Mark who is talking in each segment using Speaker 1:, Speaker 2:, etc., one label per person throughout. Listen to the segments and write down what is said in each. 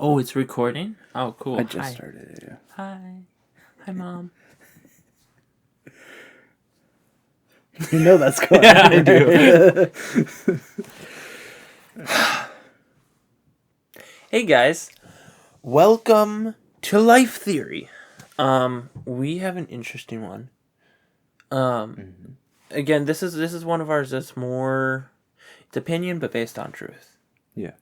Speaker 1: Oh, it's recording? Oh, cool.
Speaker 2: I just started it, yeah.
Speaker 1: Hi. Hi, Mom.
Speaker 2: You know that's going
Speaker 1: Yeah,
Speaker 2: on.
Speaker 1: I do. Hey, guys. Welcome to Life Theory. We have an interesting one. Again, this is one of ours that's more... It's opinion, but based on truth.
Speaker 2: Yeah.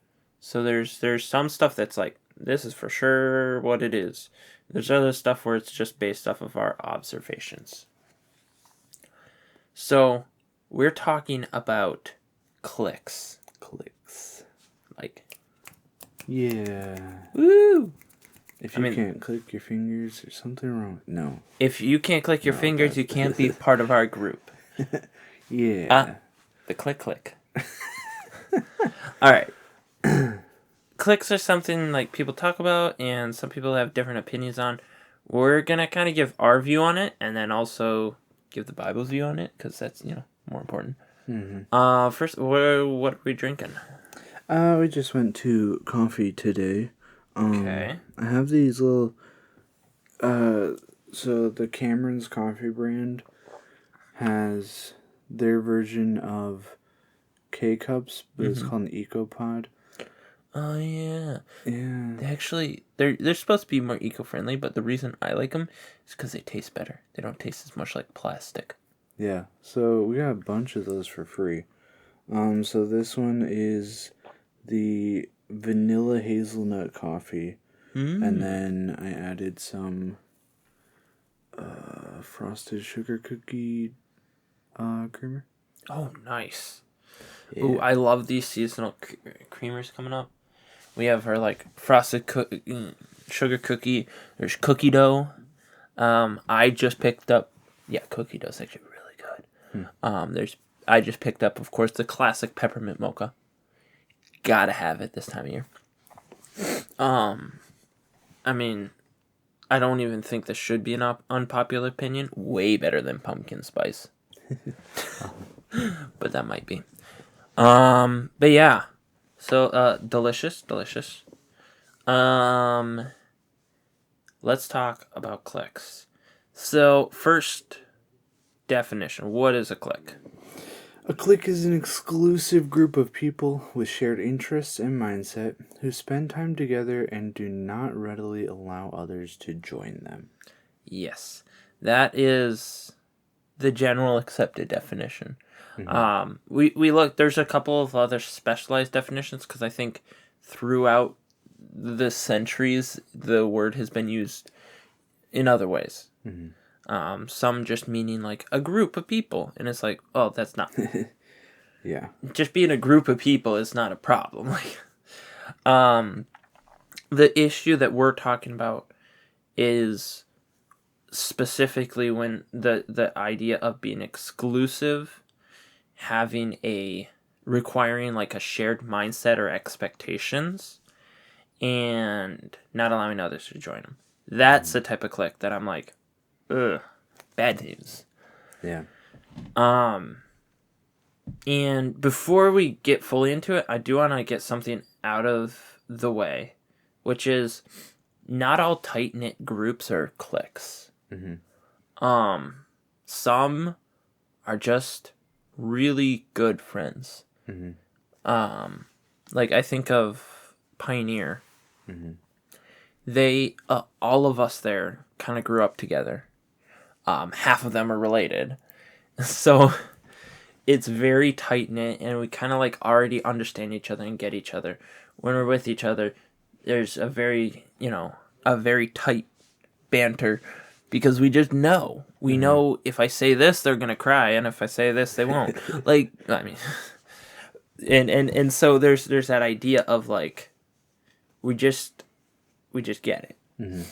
Speaker 1: So there's some stuff that's like, this is for sure what it is. There's other stuff where it's just based off of our observations. So, we're talking about cliques.
Speaker 2: Cliques.
Speaker 1: Like,
Speaker 2: Yeah.
Speaker 1: woo!
Speaker 2: If you can't click your fingers, there's something wrong. No.
Speaker 1: If you can't click your fingers, you can't be part of our group.
Speaker 2: Yeah.
Speaker 1: The click. Alright. Cliques are something like people talk about and some people have different opinions on. We're gonna kind of give our view on it and then also give the Bible's view on it because that's, more important.
Speaker 2: Mm-hmm.
Speaker 1: First, what are we drinking?
Speaker 2: We just went to coffee today.
Speaker 1: Okay.
Speaker 2: I have these little... So the Cameron's coffee brand has their version of K-Cups, but it's called an EcoPod.
Speaker 1: Oh, yeah.
Speaker 2: Yeah.
Speaker 1: They're supposed to be more eco-friendly, but the reason I like them is because they taste better. They don't taste as much like plastic.
Speaker 2: Yeah, so we got a bunch of those for free. So this one is the vanilla hazelnut coffee, and then I added some frosted sugar cookie creamer.
Speaker 1: Oh, nice.
Speaker 2: Yeah.
Speaker 1: Ooh, I love these seasonal creamers coming up. We have our frosted sugar cookie. There's cookie dough. I just picked up. Yeah, cookie dough is actually really good. I just picked up, of course, the classic peppermint mocha. Gotta have it this time of year. I mean, I don't even think this should be an unpopular opinion. Way better than pumpkin spice. But that might be. But yeah. So, delicious. Let's talk about cliques. So, first definition. What is a clique?
Speaker 2: A clique is an exclusive group of people with shared interests and mindset who spend time together and do not readily allow others to join them.
Speaker 1: Yes. That is the general accepted definition. We look, there's a couple of other specialized definitions because I think throughout the centuries the word has been used in other ways. Some just meaning like a group of people, and it's like, oh, that's not.
Speaker 2: Yeah.
Speaker 1: Just being a group of people is not a problem. The issue that we're talking about is specifically when the idea of being exclusive, having requiring like a shared mindset or expectations, and not allowing others to join them. That's the type of clique that I'm like, ugh, bad news.
Speaker 2: Yeah.
Speaker 1: And before we get fully into it, I do want to get something out of the way, which is not all tight-knit groups are cliques. Some are just really good friends. Like I think of Pioneer. They, all of us there kind of grew up together. Half of them are related. So it's very tight-knit and we kind of like already understand each other and get each other. When we're with each other, there's a very tight banter because we just know. We know if I say this, they're going to cry, and if I say this, they won't. Like, I mean, and so there's that idea of like we just get it.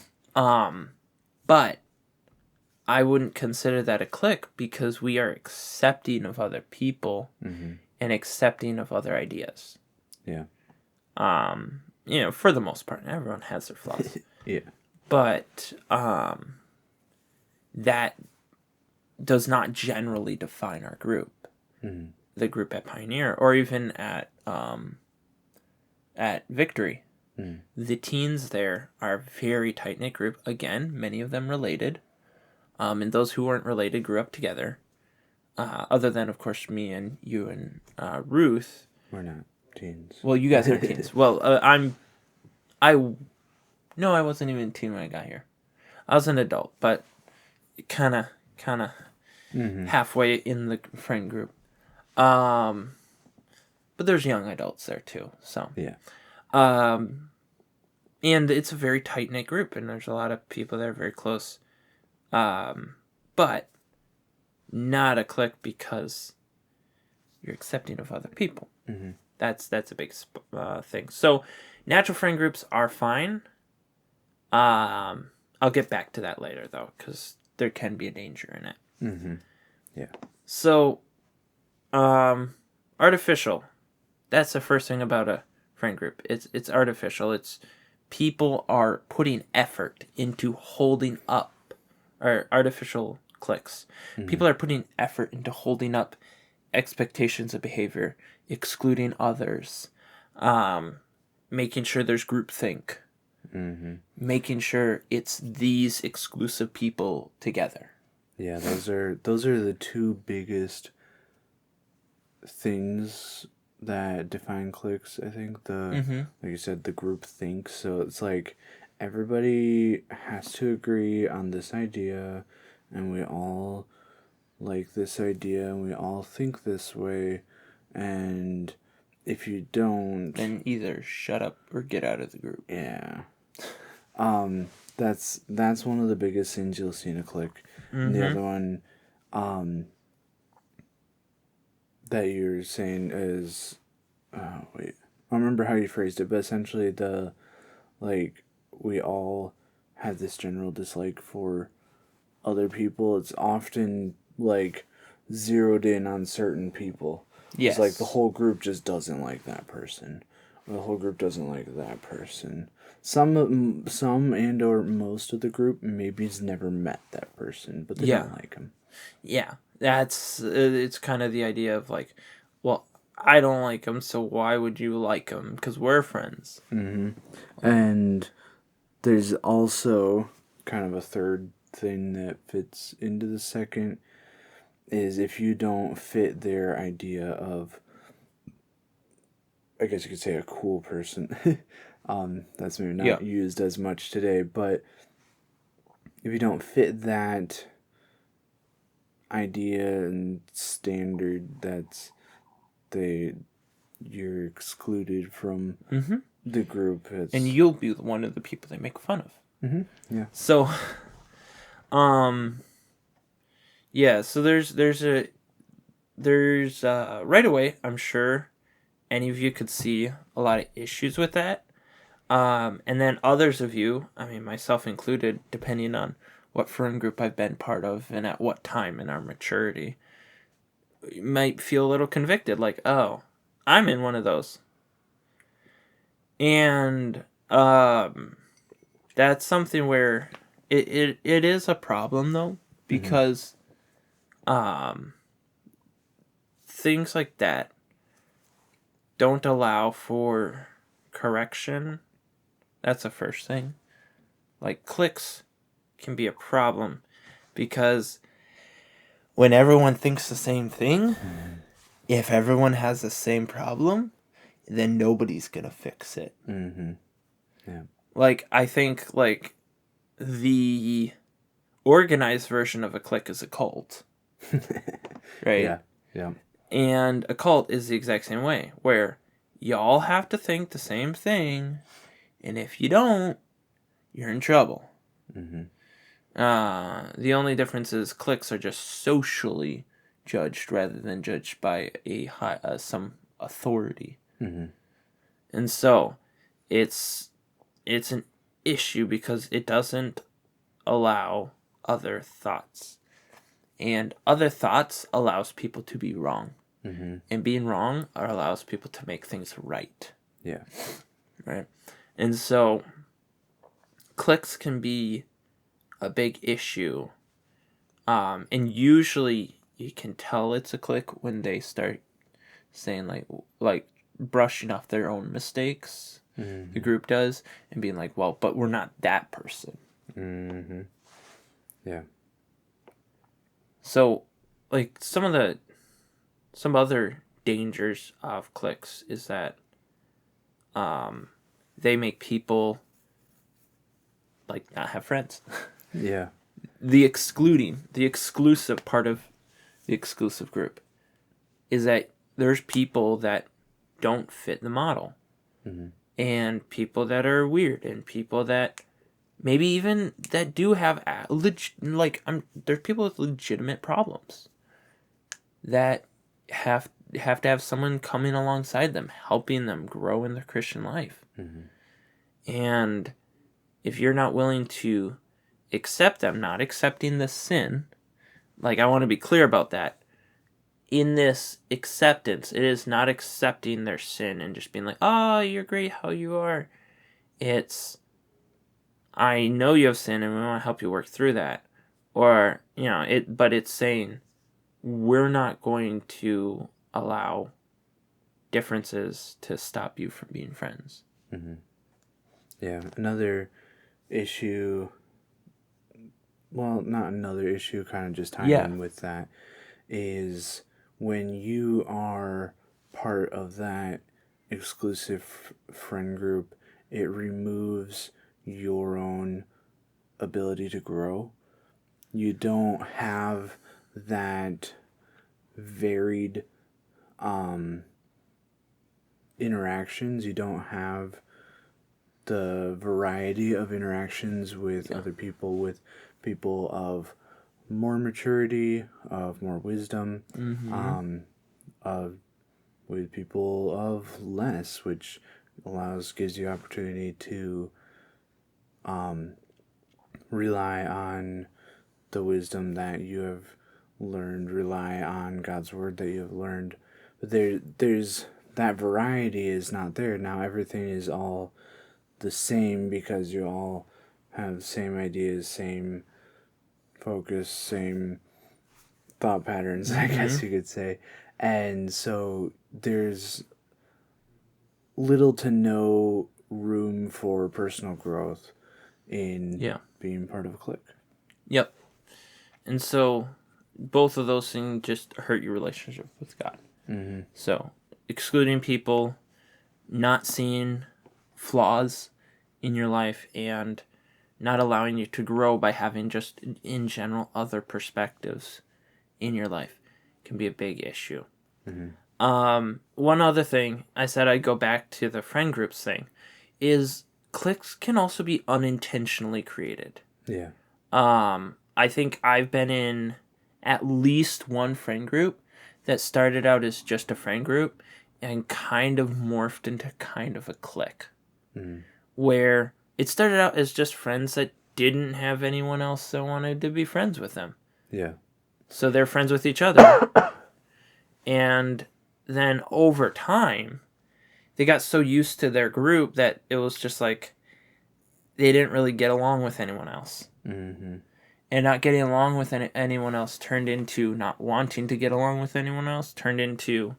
Speaker 1: But I wouldn't consider that a clique because we are accepting of other people and accepting of other ideas.
Speaker 2: Yeah.
Speaker 1: For the most part, everyone has their flaws.
Speaker 2: Yeah.
Speaker 1: But that does not generally define our group. The group at Pioneer or even at Victory. The teens there are a very tight-knit group. Again, many of them related. And those who weren't related grew up together. Other than, of course, me and you and Ruth.
Speaker 2: We're not teens.
Speaker 1: Well, you guys are teens. Well, no, I wasn't even a teen when I got here. I was an adult, but kind of halfway in the friend group. But there's young adults there too. So
Speaker 2: yeah.
Speaker 1: And it's a very tight knit group, and there's a lot of people that are very close. But not a clique because you're accepting of other people.
Speaker 2: Mm-hmm.
Speaker 1: That's a big thing. So natural friend groups are fine. I'll get back to that later though, because there can be a danger in it.
Speaker 2: Mm-hmm. Yeah.
Speaker 1: So, artificial. That's the first thing about a friend group. It's artificial. It's people are putting effort into holding up, or artificial cliques. Mm-hmm. People are putting effort into holding up expectations of behavior, excluding others, making sure there's groupthink, making sure it's these exclusive people together.
Speaker 2: Yeah, those are the two biggest things that define cliques. I think like you said, the group think. So it's like everybody has to agree on this idea, and we all like this idea, and we all think this way, and if you don't,
Speaker 1: then either shut up or get out of the group.
Speaker 2: Yeah. That's one of the biggest things you'll see in a clique. And the other one, that you're saying is, wait, I don't remember how you phrased it, but essentially we all have this general dislike for other people. It's often zeroed in on certain people.
Speaker 1: Yes.
Speaker 2: It's the whole group just doesn't like that person. Or the whole group doesn't like that person. Some and or most of the group maybe's never met that person, but they don't like him.
Speaker 1: Yeah, it's kind of the idea of well, I don't like him, so why would you like him? Because we're friends.
Speaker 2: Mm-hmm. And there's also kind of a third thing that fits into the second, is if you don't fit their idea of, I guess you could say, a cool person. That's maybe not used as much today, but if you don't fit that idea and standard, you're excluded from the group.
Speaker 1: And you'll be one of the people they make fun of.
Speaker 2: Mm-hmm. Yeah.
Speaker 1: So, yeah. So there's right away, I'm sure any of you could see a lot of issues with that. And then others of you, I mean, myself included, depending on what friend group I've been part of and at what time in our maturity, you might feel a little convicted, oh, I'm in one of those. And that's something where it is a problem, though, because things like that don't allow for correction. That's the first thing. Cliques can be a problem because when everyone thinks the same thing, if everyone has the same problem, then nobody's gonna fix it.
Speaker 2: Mm-hmm. Yeah.
Speaker 1: I think the organized version of a clique is a cult. Right?
Speaker 2: Yeah. Yeah.
Speaker 1: And a cult is the exact same way, where y'all have to think the same thing, and if you don't, you're in trouble.
Speaker 2: Mm-hmm.
Speaker 1: The only difference is cliques are just socially judged rather than judged by some authority.
Speaker 2: Mm-hmm.
Speaker 1: And so it's an issue because it doesn't allow other thoughts. And other thoughts allows people to be wrong.
Speaker 2: Mm-hmm.
Speaker 1: And being wrong allows people to make things right.
Speaker 2: Yeah.
Speaker 1: Right? And so cliques can be a big issue. And usually you can tell it's a clique when they start saying like brushing off their own mistakes. the group does, and being like, well, but we're not that person.
Speaker 2: Mm-hmm. Yeah.
Speaker 1: So, like, some other dangers of cliques is that they make people like not have friends.
Speaker 2: Yeah.
Speaker 1: The exclusive part of the exclusive group is that there's people that don't fit the model, and people that are weird, and people that maybe even that do have there's people with legitimate problems that have to have someone coming alongside them, helping them grow in their Christian life. And if you're not willing to accept them, not accepting the sin, like I want to be clear about that. In this acceptance, it is not accepting their sin and just being like, oh, you're great how you are. It's, I know you have sin and we want to help you work through that. Or, but it's saying, we're not going to allow differences to stop you from being friends.
Speaker 2: Yeah. Another issue, well, not another issue, kind of just tying in with that, is when you are part of that exclusive friend group, it removes your own ability to grow. You don't have that varied interactions. You don't have the variety of interactions with other people, with people of more maturity, of more wisdom, of with people of less, which gives you opportunity to rely on the wisdom that you have learned, rely on God's word that you have learned. But there's that variety is not there. Now everything is all the same because you all have the same ideas, same focus, same thought patterns, I guess you could say. And so there's little to no room for personal growth in being part of a clique.
Speaker 1: Yep. And so both of those things just hurt your relationship with God. So excluding people, not seeing flaws in your life, and not allowing you to grow by having just in general other perspectives in your life can be a big issue. One other thing I said I'd go back to the friend groups thing is cliques can also be unintentionally created.
Speaker 2: Yeah.
Speaker 1: I think I've been in at least one friend group that started out as just a friend group and kind of morphed into kind of a clique. Where it started out as just friends that didn't have anyone else that wanted to be friends with them.
Speaker 2: Yeah.
Speaker 1: So they're friends with each other. And then over time, they got so used to their group that it was just like they didn't really get along with anyone else. And not getting along with anyone else turned into not wanting to get along with anyone else, turned into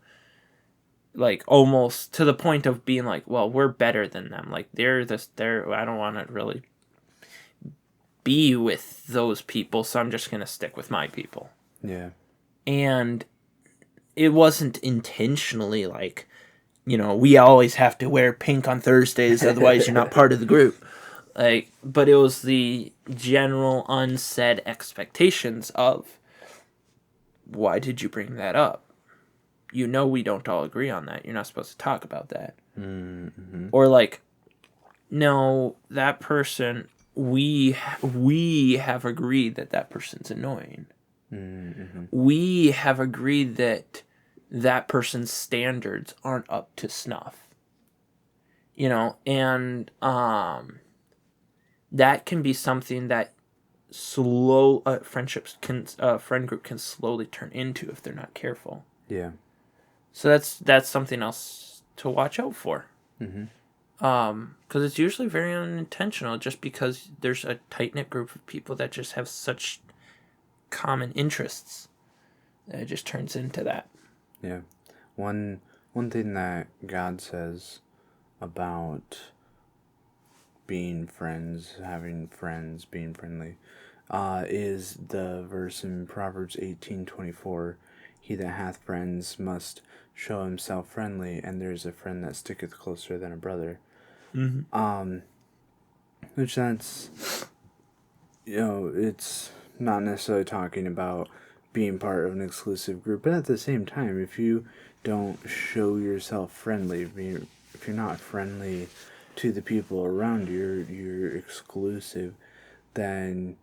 Speaker 1: like almost to the point of being like, well, we're better than them. Like they're I don't want to really be with those people, so I'm just going to stick with my people.
Speaker 2: Yeah.
Speaker 1: And it wasn't intentionally like, we always have to wear pink on Thursdays, otherwise you're not part of the group. Like, but it was the general unsaid expectations of, why did you bring that up? We don't all agree on that. You're not supposed to talk about that. Or like, no, that person, we have agreed that person's annoying. We have agreed that person's standards aren't up to snuff. And that can be something that friend group can slowly turn into if they're not careful.
Speaker 2: Yeah.
Speaker 1: So that's something else to watch out for. Because it's usually very unintentional, just because there's a tight-knit group of people that just have such common interests that it just turns into that.
Speaker 2: Yeah. One thing that God says about being friends, having friends, being friendly, is the verse in Proverbs 18:24. He that hath friends must show himself friendly, and there is a friend that sticketh closer than a brother.
Speaker 1: Mm-hmm.
Speaker 2: Which that's, it's not necessarily talking about being part of an exclusive group, but at the same time, if you don't show yourself friendly, if you're not friendly to the people around you, you're exclusive, then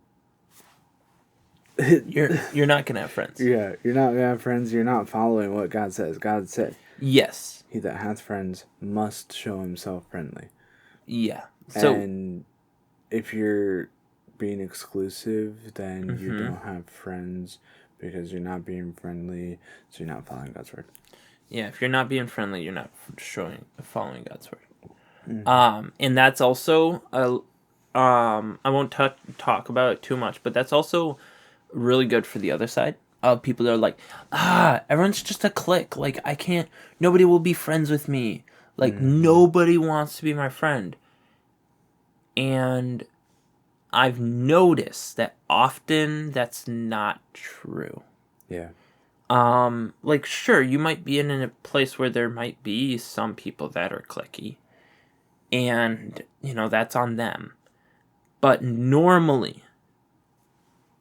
Speaker 1: you're not gonna have friends.
Speaker 2: yeah, you're not gonna have friends. You're not following what God says. God said,
Speaker 1: Yes.
Speaker 2: "He that hath friends must show himself friendly."
Speaker 1: Yeah. So.
Speaker 2: And if you're being exclusive, then you
Speaker 1: Mm-hmm.
Speaker 2: don't have friends because you're not being friendly, so you're not following God's word.
Speaker 1: Yeah, if you're not being friendly, you're not following God's word. Mm-hmm. And that's also I won't talk about it too much, but that's also really good for the other side of people that are like, everyone's just a clique. Like, nobody will be friends with me. Like, nobody wants to be my friend. And I've noticed that often that's not true.
Speaker 2: Yeah.
Speaker 1: Like, sure, you might be in a place where there might be some people that are cliquey, and, that's on them. But normally,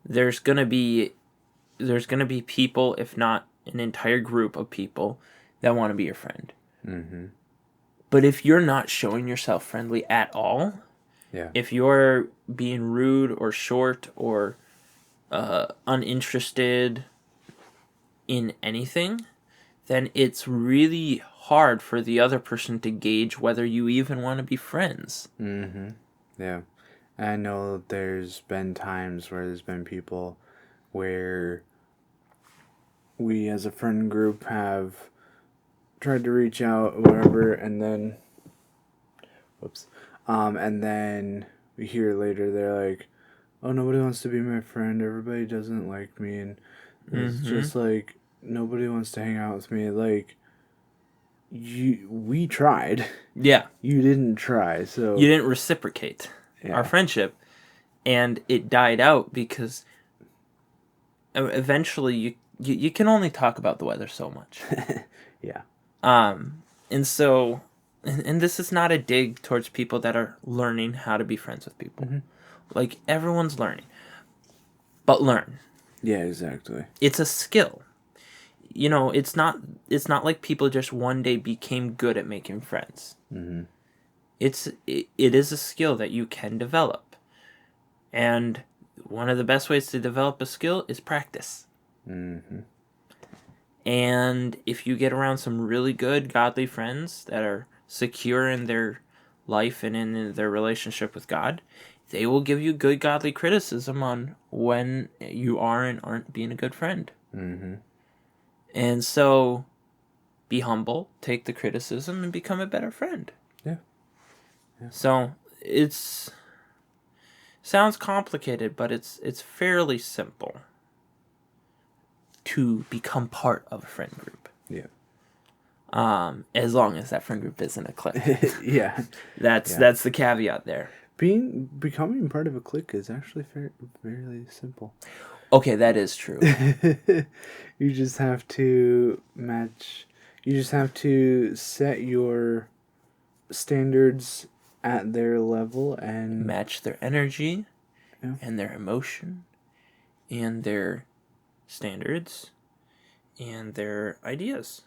Speaker 1: there's gonna be people, if not an entire group of people, that want to be your friend.
Speaker 2: Mm-hmm.
Speaker 1: But if you're not showing yourself friendly at all,
Speaker 2: Yeah.
Speaker 1: if you're being rude or short or uninterested in anything, then it's really hard for the other person to gauge whether you even want to be friends.
Speaker 2: Mm-hmm. Yeah. I know there's been times where there's been people where we as a friend group have tried to reach out or whatever, and then and then we hear later they're like, oh, nobody wants to be my friend, everybody doesn't like me, and it's just like nobody wants to hang out with me. Like, we tried.
Speaker 1: Yeah.
Speaker 2: You didn't try, so
Speaker 1: You didn't reciprocate our friendship, and it died out because eventually you can only talk about the weather so much.
Speaker 2: Yeah.
Speaker 1: And so, and this is not a dig towards people that are learning how to be friends with people.
Speaker 2: Mm-hmm.
Speaker 1: Like, everyone's learning. But learn.
Speaker 2: Yeah, exactly.
Speaker 1: It's a skill. It's not like people just one day became good at making friends.
Speaker 2: Mm-hmm.
Speaker 1: It is a skill that you can develop. And one of the best ways to develop a skill is practice.
Speaker 2: Mm-hmm.
Speaker 1: And if you get around some really good, godly friends that are secure in their life and in their relationship with God, they will give you good, godly criticism on when you are and aren't being a good friend.
Speaker 2: Mm-hmm.
Speaker 1: And so, be humble, take the criticism, and become a better friend.
Speaker 2: Yeah.
Speaker 1: So, sounds complicated, but it's fairly simple to become part of a friend group.
Speaker 2: Yeah.
Speaker 1: As long as that friend group isn't a clique.
Speaker 2: Yeah.
Speaker 1: That's the caveat there.
Speaker 2: Becoming part of a clique is actually fairly simple.
Speaker 1: Okay, that is true.
Speaker 2: You just have to match. You just have to set your standards at their level and
Speaker 1: match their energy and their emotion and their standards and their ideas.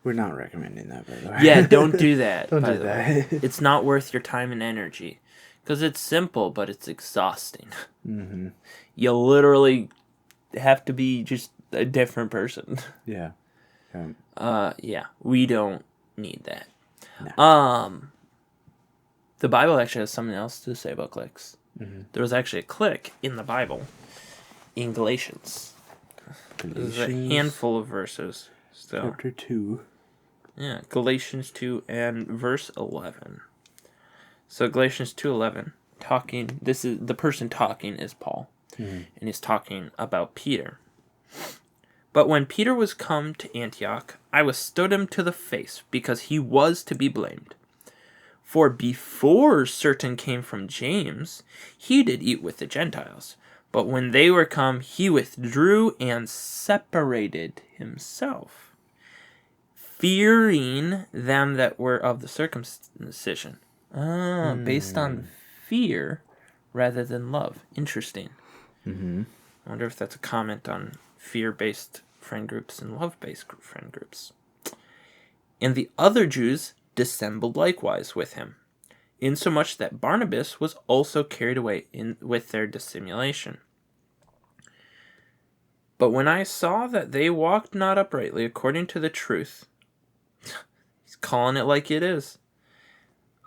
Speaker 2: We're not recommending that, by the way.
Speaker 1: Yeah, don't do that.
Speaker 2: Don't do that.
Speaker 1: It's not worth your time and energy. Because it's simple, but it's exhausting.
Speaker 2: Mm-hmm.
Speaker 1: You literally have to be just a different person.
Speaker 2: Yeah.
Speaker 1: Yeah, we don't need that.
Speaker 2: No.
Speaker 1: The Bible actually has something else to say about cliques.
Speaker 2: Mm-hmm.
Speaker 1: There was actually a clique in the Bible in Galatians. There's a handful of verses. So,
Speaker 2: chapter 2.
Speaker 1: Yeah, Galatians 2 and verse 11. So Galatians 2:11, this is the person talking is Paul, and he's talking about Peter. But when Peter was come to Antioch, I withstood him to the face, because he was to be blamed. For before certain came from James, he did eat with the Gentiles. But when they were come, he withdrew and separated himself, fearing them that were of the circumcision. Based on fear rather than love. Interesting.
Speaker 2: Mm-hmm.
Speaker 1: I wonder if that's a comment on fear-based friend groups and love-based friend groups. And the other Jews dissembled likewise with him, insomuch that Barnabas was also carried away with their dissimulation. But when I saw that they walked not uprightly according to the truth, he's calling it like it is,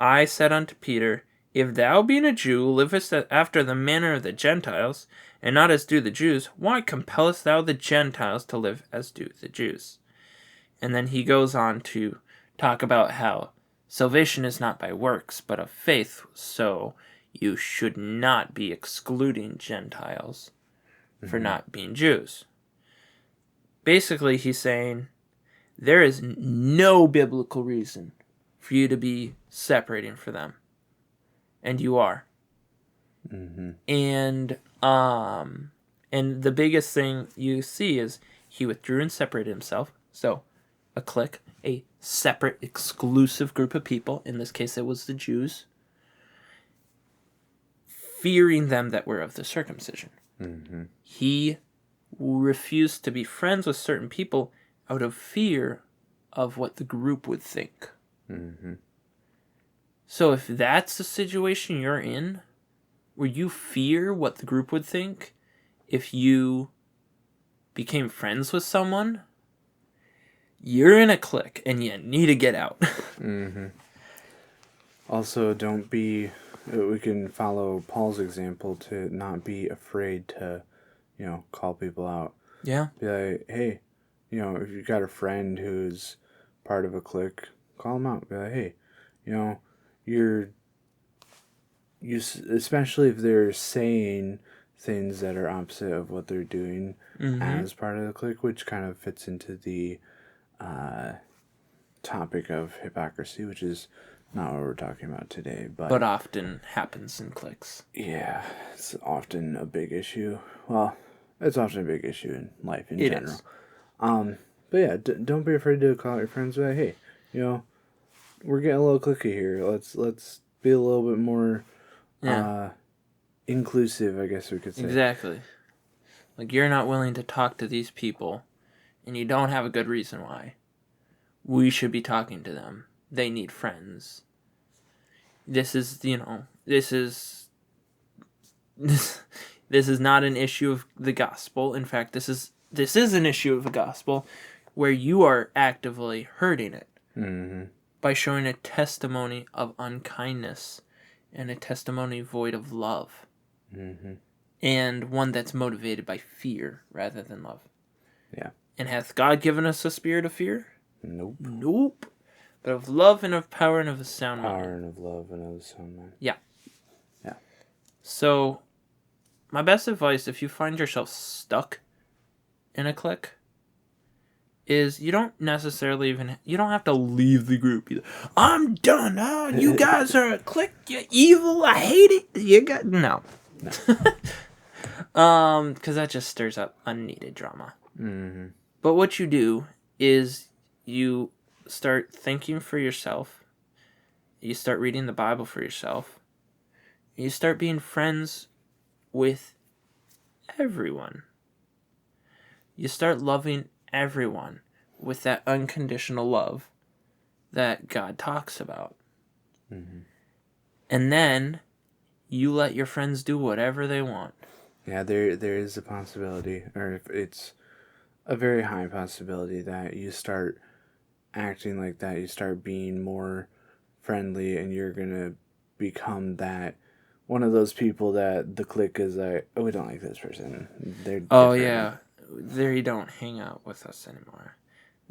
Speaker 1: I said unto Peter, if thou being a Jew livest after the manner of the Gentiles, and not as do the Jews, why compellest thou the Gentiles to live as do the Jews? And then he goes on to talk about how salvation is not by works, but of faith, so you should not be excluding Gentiles for not being Jews. Basically, he's saying there is no biblical reason for you to be separating for them. And you are.
Speaker 2: Mm-hmm.
Speaker 1: And the biggest thing you see is he withdrew and separated himself. So, a clique, a separate, exclusive group of people. In this case, it was the Jews. Fearing them that were of the circumcision.
Speaker 2: Mm-hmm.
Speaker 1: He refused to be friends with certain people out of fear of what the group would think.
Speaker 2: Mm-hmm.
Speaker 1: So if that's the situation you're in, where you fear what the group would think if you became friends with someone, you're in a clique and you need to get out.
Speaker 2: Mm-hmm. Also, don't be... We can follow Paul's example to not be afraid to, call people out.
Speaker 1: Yeah.
Speaker 2: Be like, hey, if you got a friend who's part of a clique, call them out. Be like, hey, especially if they're saying things that are opposite of what they're doing as part of the clique, which kind of fits into the topic of hypocrisy, which is not what we're talking about today.
Speaker 1: But often happens in cliques.
Speaker 2: Yeah, it's often a big issue. Well, it's often a big issue in life in general.
Speaker 1: Is.
Speaker 2: But yeah, don't be afraid to call out your friends. Like, hey, we're getting a little cliquey here. Let's be a little bit more inclusive, I guess we could say.
Speaker 1: Exactly. Like, you're not willing to talk to these people, and you don't have a good reason why. We should be talking to them. They need friends. This is not an issue of the gospel. In fact, this is an issue of the gospel where you are actively hurting it by showing a testimony of unkindness and a testimony void of love. And one that's motivated by fear rather than love.
Speaker 2: Yeah.
Speaker 1: And hath God given us a spirit of fear?
Speaker 2: Nope.
Speaker 1: But of love and of power and of a sound mind.
Speaker 2: Power and of love and of a sound mind.
Speaker 1: Yeah.
Speaker 2: Yeah.
Speaker 1: So, my best advice, if you find yourself stuck in a clique, is you don't necessarily you don't have to leave the group either. I'm done. Oh, you guys are a clique. You're evil. I hate it. No. Because that just stirs up unneeded drama. But what you do is you start thinking for yourself. You start reading the Bible for yourself. You start being friends with everyone. You start loving everyone with that unconditional love that God talks about. And then you let your friends do whatever they want.
Speaker 2: Yeah, there is a possibility, or it's a very high possibility that you start acting like that, you start being more friendly, and you're gonna become that one of those people that the clique is like, oh, we don't like this person. They're different.
Speaker 1: Yeah, they don't hang out with us anymore.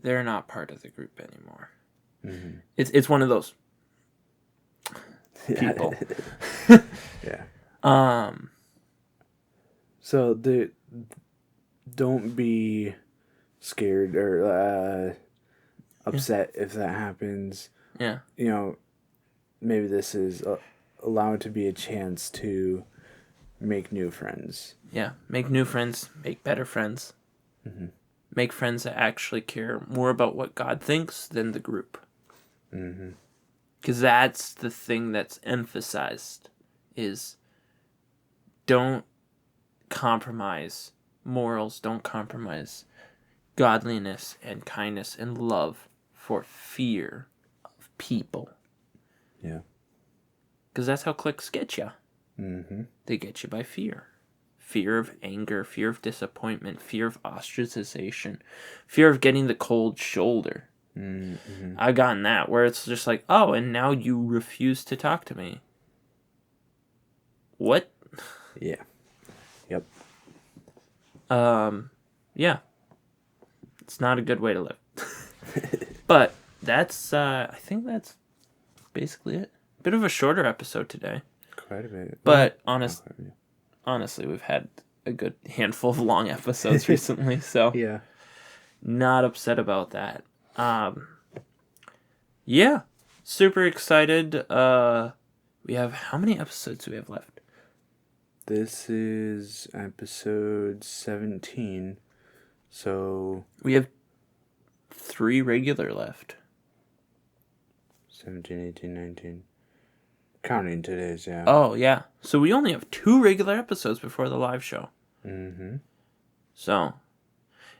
Speaker 1: They're not part of the group anymore. It's one of those people.
Speaker 2: Yeah. So don't be scared or upset if that happens.
Speaker 1: Yeah.
Speaker 2: maybe this is allow it to be a chance to make new friends.
Speaker 1: Yeah, make new friends, make better friends.
Speaker 2: Mm-hmm.
Speaker 1: Make friends that actually care more about what God thinks than the group.
Speaker 2: Mm-hmm.
Speaker 1: Because that's the thing that's emphasized, is don't compromise morals, don't compromise godliness and kindness and love for fear of people.
Speaker 2: Yeah.
Speaker 1: Because that's how cliques get you.
Speaker 2: Mm-hmm.
Speaker 1: They get you by fear. Fear of anger, fear of disappointment, fear of ostracization, fear of getting the cold shoulder.
Speaker 2: Mm-hmm.
Speaker 1: I've gotten that, where it's just like, oh, and now you refuse to talk to me. What?
Speaker 2: Yeah. Yep.
Speaker 1: Yeah. It's not a good way to live. But that's, I think that's basically it. Bit of a shorter episode today.
Speaker 2: Quite a bit.
Speaker 1: But
Speaker 2: Yeah.
Speaker 1: honestly, we've had a good handful of long episodes recently, so
Speaker 2: Yeah.
Speaker 1: not upset about that. Yeah, super excited. We have, how many episodes do we have left?
Speaker 2: This is episode 17. So
Speaker 1: We have 3 regular left.
Speaker 2: 17, 18, 19. Counting today's, yeah.
Speaker 1: Oh, yeah. So we only have 2 regular episodes before the live show.
Speaker 2: Mm-hmm.
Speaker 1: So,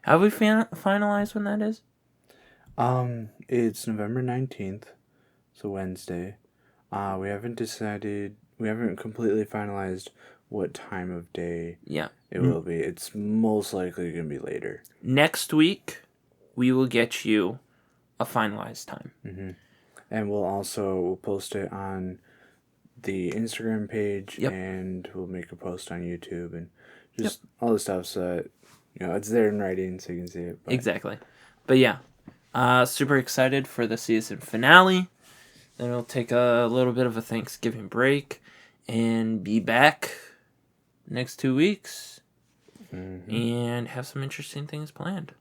Speaker 1: have we finalized when that is?
Speaker 2: It's November 19th, so Wednesday. We haven't completely finalized what time of day it will be. It's most likely going to be later.
Speaker 1: Next week, we will get you a finalized time.
Speaker 2: Mm-hmm. And we'll post it on the Instagram page, and we'll make a post on YouTube and just all the stuff so that, it's there in writing so you can see it. But.
Speaker 1: Exactly. But yeah, super excited for the season finale. Then we'll take a little bit of a Thanksgiving break and be back next 2 weeks and have some interesting things planned.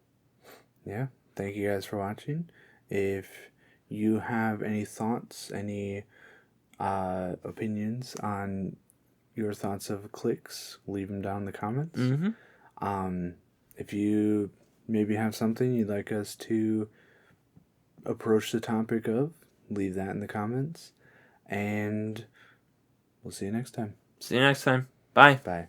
Speaker 2: Yeah. Thank you guys for watching. If you have any thoughts, any opinions on your thoughts of Cliques, leave them down in the comments. If you maybe have something you'd like us to approach the topic of, leave that in the comments. And we'll see you next time.
Speaker 1: See you next time. Bye.
Speaker 2: Bye.